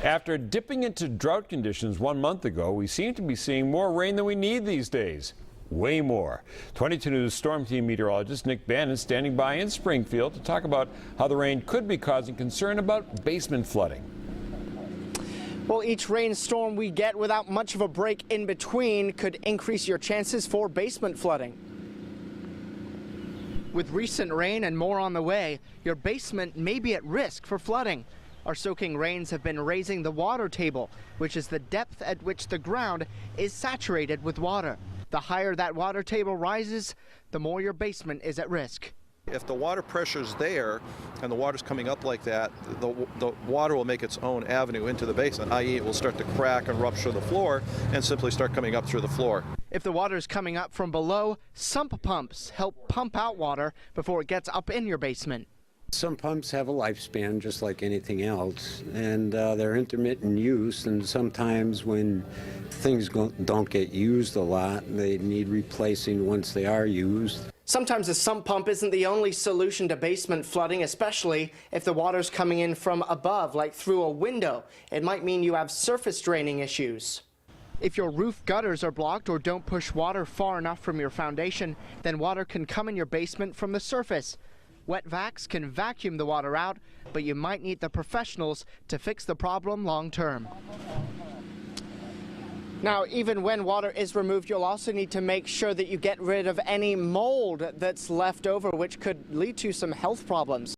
After dipping into drought conditions 1 month ago, we seem to be seeing more rain than we need these days. Way more. 22 News Storm Team meteorologist Nick Bannon is standing by in Springfield to talk about how the rain could be causing concern about basement flooding. Well, each rainstorm we get without much of a break in between could increase your chances for basement flooding. With recent rain and more on the way, your basement may be at risk for flooding. Our soaking rains have been raising the water table, which is the depth at which the ground is saturated with water. The higher that water table rises, the more your basement is at risk. If the water pressure is there and the water's coming up like that, the water will make its own avenue into the basement, i.e. it will start to crack and rupture the floor and simply start coming up through the floor. If the water is coming up from below, sump pumps help pump out water before it gets up in your basement. Some pumps have a lifespan just like anything else, and they're intermittent use, and sometimes when things don't get used a lot, they need replacing once they are used. Sometimes a sump pump isn't the only solution to basement flooding, especially if the water's coming in from above, like through a window. It might mean you have surface draining issues. If your roof gutters are blocked or don't push water far enough from your foundation, then water can come in your basement from the surface. Wet vacs can vacuum the water out, but you might need the professionals to fix the problem long term. Now, even when water is removed, you'll also need to make sure that you get rid of any mold that's left over, which could lead to some health problems.